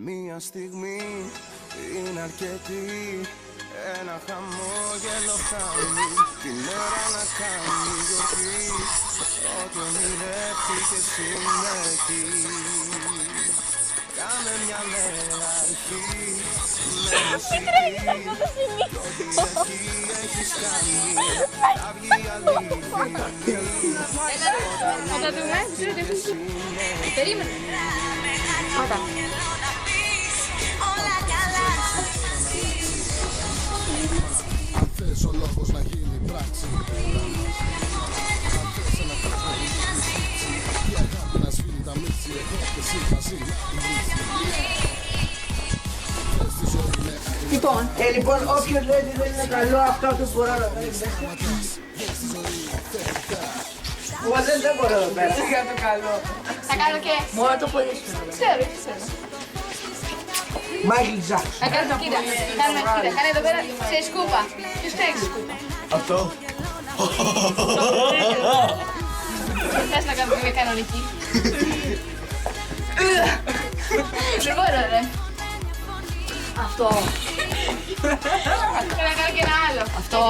Μία στιγμή είναι αρκετή, ένα χαμόγελο φτάνει την ώρα να κάνει γιορτή, ότι ονειρεύτηκες είναι εκεί. Κάνε μια νέα αρχή με μουσική, κι ό,τι εκεί έχεις κάνει θα βγει αλήθεια. Θα τα δούμε, περίμενε. Πάτα. Αν θες ο λόγος να γίνει πράξη, αν θες ένα τρόπο να γίνει η αγάπη να σφίγγει τα μίξη, εγώ και εσύ μαζί να τη Λοιπόν, όποιος λέει ότι δεν είναι καλό, αυτό του μπορώ να κάνει. Εγώ δεν μπορώ εδώ πέρα. Για το καλό. Θα κάνω και... Μόνο το ποδόσφαιρο. Ξέρω. Μάικλ Τζάκσον. Θα κάνω, κοίτα, κάνε εδώ πέρα σε σκούπα. Ποιος θα έχει σκούπα? Αυτό. Θες να κάνω μια κανονική? Δεν μπορώ, ρε. Αυτό. Και να κάνω και ένα άλλο. Αυτό.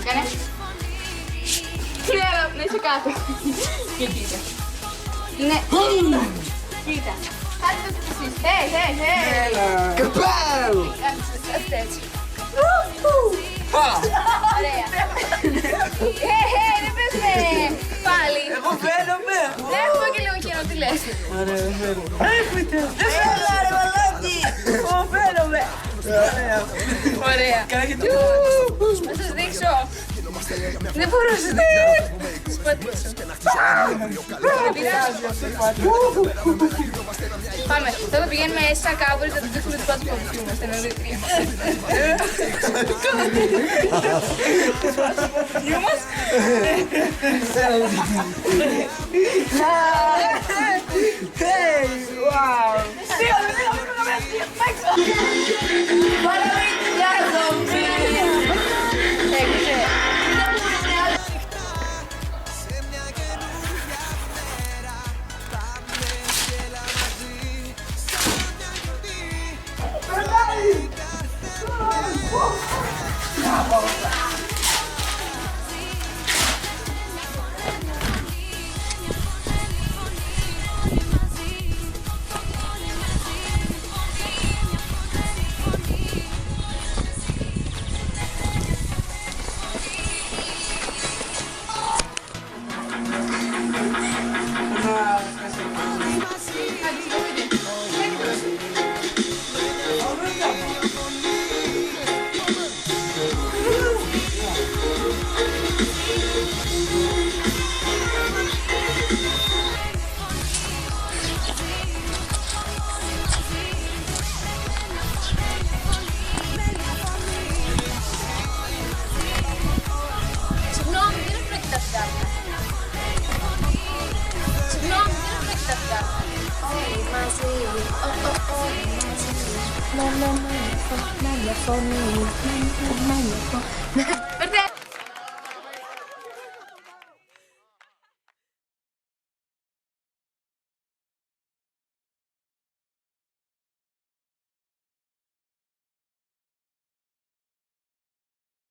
Κάνε. Ξέρω, να είσαι κάτω. Και κοίτα. Είναι... Κοίτα. Κάτσε το εσείς. Καπάου! Κάτσε έτσι. Ωραία. Δεν πες με. Πάλι. Εγώ φαίνομαι. Έχουμε και λίγο καιρό, τι λες? Ωραία, φαίνομαι. Έλα ρε μαλάκι! Εγώ φαίνομαι. Ωραία. Να σας δείξω. Δεν μπορώ να σας πατήσω. Δεν πειράζει. Πάμε. Τώρα πηγαίνουμε μέσα κάπου, θα το δείχνουμε το πρώτο που είμαστε νωρίτρια. Δυο μας. Hey, wow! Perché?